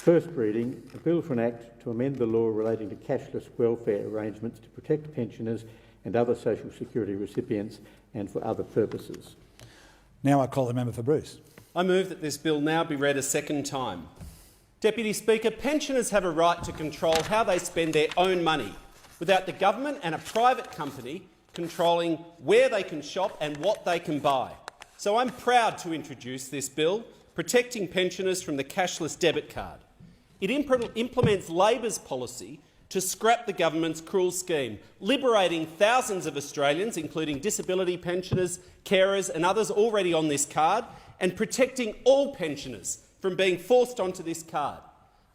First reading, a bill for an act to amend the law relating to cashless welfare arrangements to protect pensioners and other social security recipients and for other purposes. Now I call the member for Bruce. I move that this bill now be read a second time. Deputy Speaker, pensioners have a right to control how they spend their own money without the government and a private company controlling where they can shop and what they can buy. So I'm proud to introduce this bill protecting pensioners from the cashless debit card. It implements Labor's policy to scrap the government's cruel scheme, liberating thousands of Australians, including disability pensioners, carers and others already on this card, and protecting all pensioners from being forced onto this card.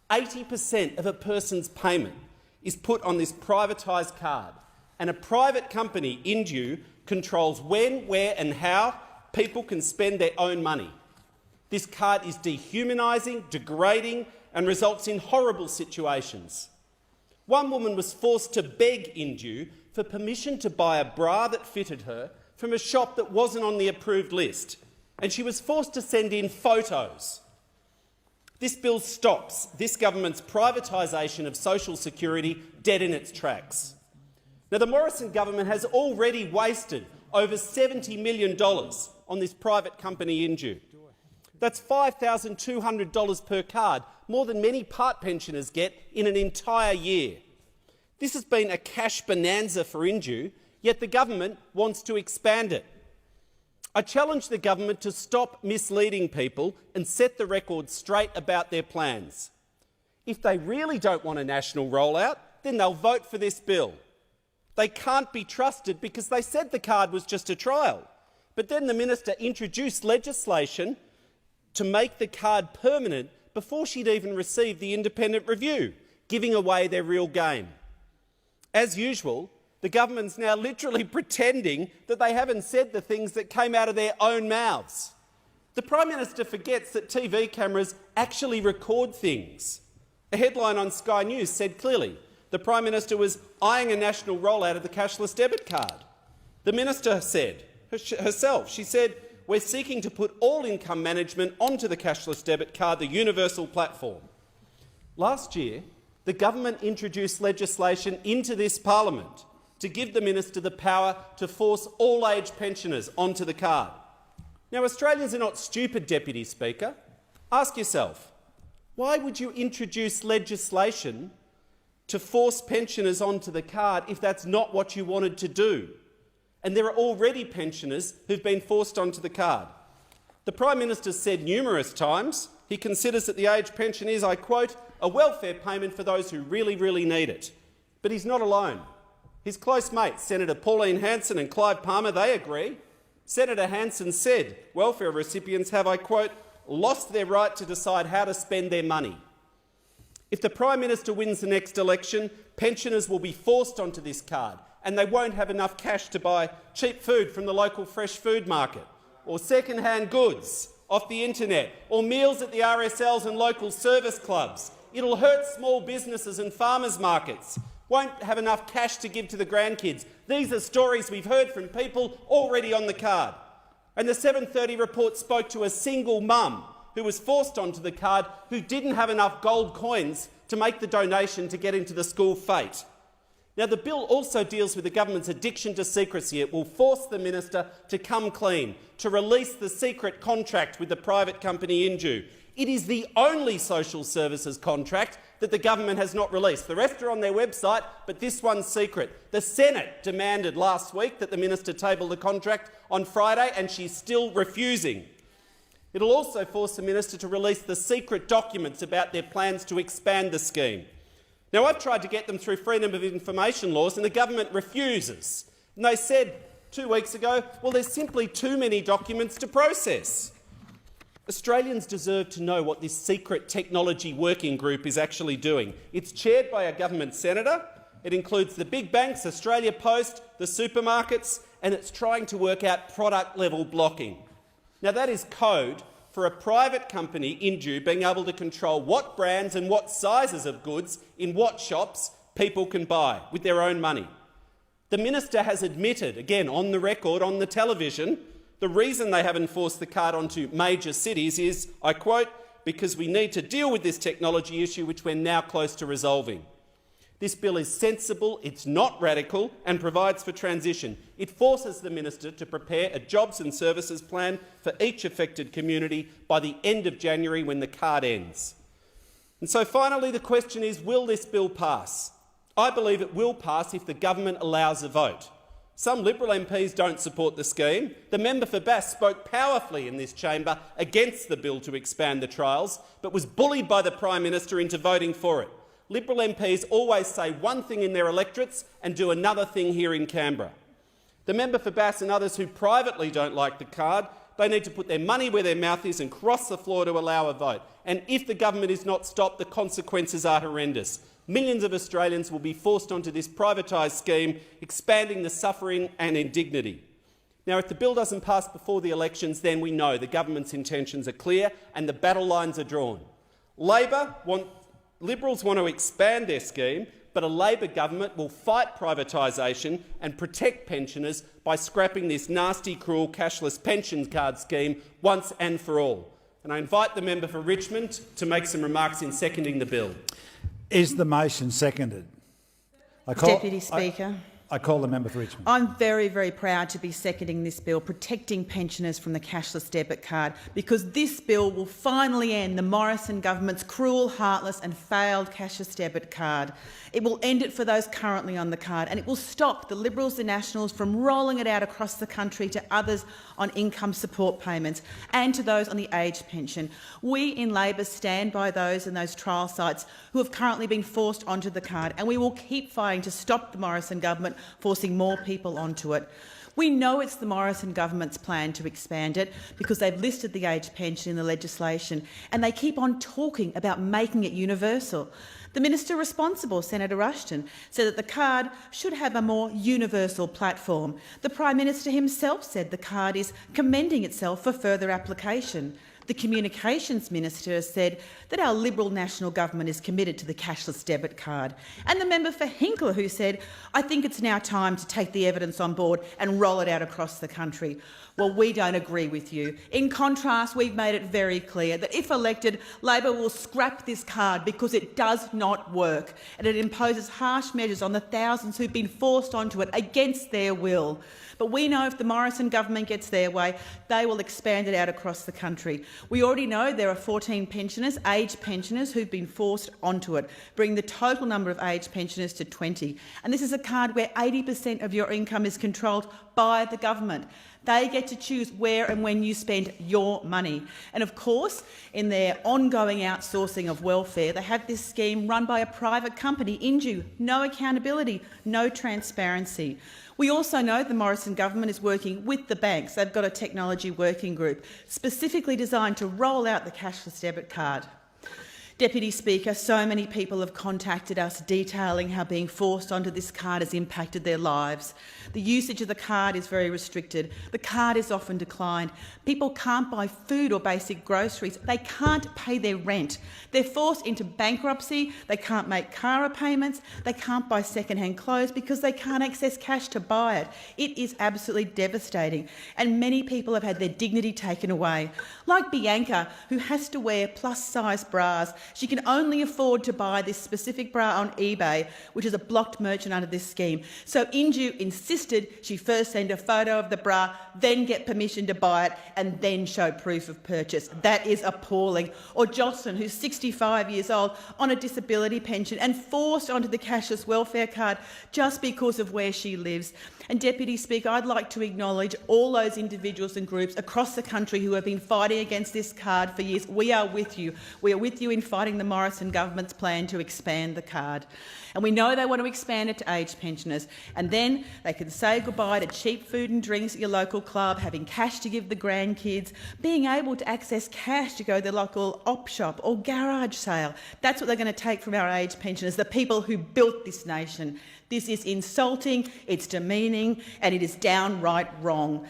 80% of a person's payment is put on this privatised card, and a private company, Indue, controls when, where and how people can spend their own money. This card is dehumanising, degrading and results in horrible situations. One woman was forced to beg Indue for permission to buy a bra that fitted her from a shop that wasn't on the approved list, and she was forced to send in photos. This bill stops this government's privatisation of social security dead in its tracks. Now, the Morrison government has already wasted over $70 million on this private company Indue. That's $5,200 per card, more than many part pensioners get in an entire year. This has been a cash bonanza for Indue, yet the government wants to expand it. I challenge the government to stop misleading people and set the record straight about their plans. If they really don't want a national rollout, then they'll vote for this bill. They can't be trusted because they said the card was just a trial. But then the minister introduced legislation to make the card permanent before she'd even received the independent review, giving away their real game. As usual, the government's now literally pretending that they haven't said the things that came out of their own mouths. The Prime Minister forgets that TV cameras actually record things. A headline on Sky News said clearly the Prime Minister was eyeing a national rollout of the cashless debit card. The Minister said herself, she said, "We're seeking to put all income management onto the cashless debit card, the universal platform." Last year, the government introduced legislation into this parliament to give the minister the power to force all-age pensioners onto the card. Now, Australians are not stupid, Deputy Speaker. Ask yourself, why would you introduce legislation to force pensioners onto the card if that's not what you wanted to do? And there are already pensioners who've been forced onto the card. The Prime Minister said numerous times he considers that the age pension is, I quote, "a welfare payment for those who really, really need it." But he's not alone. His close mates, Senator Pauline Hanson and Clive Palmer, they agree. Senator Hanson said welfare recipients have, I quote, "lost their right to decide how to spend their money." If the Prime Minister wins the next election, pensioners will be forced onto this card, and they won't have enough cash to buy cheap food from the local fresh food market, or second-hand goods off the internet, or meals at the RSLs and local service clubs. It'll hurt small businesses and farmers' markets. Won't have enough cash to give to the grandkids. These are stories we've heard from people already on the card. And the 7:30 report spoke to a single mum who was forced onto the card who didn't have enough gold coins to make the donation to get into the school fete. Now, the bill also deals with the government's addiction to secrecy. It will force the minister to come clean, to release the secret contract with the private company Indue. It is the only social services contract that the government has not released. The rest are on their website, but this one's secret. The Senate demanded last week that the minister table the contract on Friday, and she's still refusing. It'll also force the minister to release the secret documents about their plans to expand the scheme. Now, I've tried to get them through freedom of information laws, and the government refuses. And they said 2 weeks ago, well, there's simply too many documents to process. Australians deserve to know what this secret technology working group is actually doing. It's chaired by a government senator. It includes the big banks, Australia Post, the supermarkets, and it's trying to work out product-level blocking. Now, that is code for a private company, Indue, being able to control what brands and what sizes of goods in what shops people can buy with their own money. The minister has admitted, again on the record, on the television, the reason they haven't forced the card onto major cities is, I quote, because we need to deal with this technology issue, which we're now close to resolving. This bill is sensible, it's not radical, and provides for transition. It forces the minister to prepare a jobs and services plan for each affected community by the end of January, when the card ends. And so finally, the question is, will this bill pass? I believe it will pass if the government allows a vote. Some Liberal MPs don't support the scheme. The member for Bass spoke powerfully in this chamber against the bill to expand the trials, but was bullied by the Prime Minister into voting for it. Liberal MPs always say one thing in their electorates and do another thing here in Canberra. The member for Bass and others who privately don't like the card, they need to put their money where their mouth is and cross the floor to allow a vote. And if the government is not stopped, the consequences are horrendous. Millions of Australians will be forced onto this privatised scheme, expanding the suffering and indignity. Now, if the bill doesn't pass before the elections, then we know the government's intentions are clear and the battle lines are drawn. Liberals want to expand their scheme, but a Labor government will fight privatisation and protect pensioners by scrapping this nasty, cruel cashless pension card scheme once and for all. And I invite the member for Richmond to make some remarks in seconding the bill. Is the motion seconded? Deputy Speaker. I call the member for Richmond. I'm very, very proud to be seconding this bill, protecting pensioners from the cashless debit card, because this bill will finally end the Morrison government's cruel, heartless and failed cashless debit card. It will end it for those currently on the card, and it will stop the Liberals and Nationals from rolling it out across the country to others on income support payments and to those on the age pension. We in Labor stand by those in those trial sites who have currently been forced onto the card, and we will keep fighting to stop the Morrison government forcing more people onto it. We know it's the Morrison government's plan to expand it because they've listed the age pension in the legislation, and they keep on talking about making it universal. The minister responsible, Senator Rushton, said that the card should have a more universal platform. The Prime Minister himself said the card is commending itself for further application. The Communications Minister has said that our Liberal National Government is committed to the cashless debit card. And the member for Hinkler, who said, "I think it's now time to take the evidence on board and roll it out across the country." Well, we don't agree with you. In contrast, we've made it very clear that if elected, Labor will scrap this card because it does not work, and it imposes harsh measures on the thousands who've been forced onto it against their will. But we know if the Morrison government gets their way, they will expand it out across the country. We already know there are 14 pensioners, age pensioners, who've been forced onto it, bringing the total number of age pensioners to 20. And this is a card where 80% of your income is controlled by the government. They get to choose where and when you spend your money. And of course, in their ongoing outsourcing of welfare, they have this scheme run by a private company, Inju. No accountability, no transparency. We also know the Morrison government is working with the banks. They've got a technology working group specifically designed to roll out the cashless debit card. Deputy Speaker, so many people have contacted us detailing how being forced onto this card has impacted their lives. The usage of the card is very restricted. The card is often declined. People can't buy food or basic groceries. They can't pay their rent. They're forced into bankruptcy. They can't make car payments. They can't buy second-hand clothes because they can't access cash to buy it. It is absolutely devastating, and many people have had their dignity taken away. Like Bianca, who has to wear plus-size bras. She can only afford to buy this specific bra on eBay, which is a blocked merchant under this scheme. So Inju insisted she first send a photo of the bra, then get permission to buy it, and then show proof of purchase. That is appalling. Or Jocelyn, who's 65 years old, on a disability pension and forced onto the cashless welfare card just because of where she lives. And Deputy Speaker, I'd like to acknowledge all those individuals and groups across the country who have been fighting against this card for years. We are with you. We are with you in fighting the Morrison government's plan to expand the card. And we know they want to expand it to age pensioners. And then they can say goodbye to cheap food and drinks at your local club, having cash to give the grandkids, being able to access cash to go to their local op shop or garage sale. That's what they're going to take from our age pensioners, the people who built this nation. This is insulting, it's demeaning, and it is downright wrong.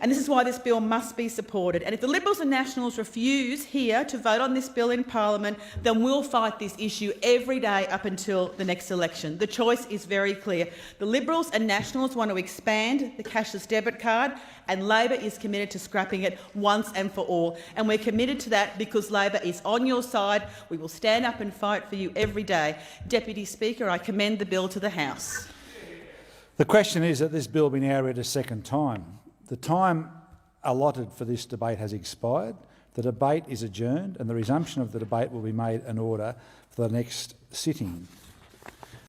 And this is why this bill must be supported. And if the Liberals and Nationals refuse here to vote on this bill in Parliament, then we'll fight this issue every day up until the next election. The choice is very clear. The Liberals and Nationals want to expand the cashless debit card, and Labor is committed to scrapping it once and for all. And we're committed to that because Labor is on your side. We will stand up and fight for you every day. Deputy Speaker, I commend the bill to the House. The question is that this bill be now read a second time. The time allotted for this debate has expired. The debate is adjourned and the resumption of the debate will be made in order for the next sitting.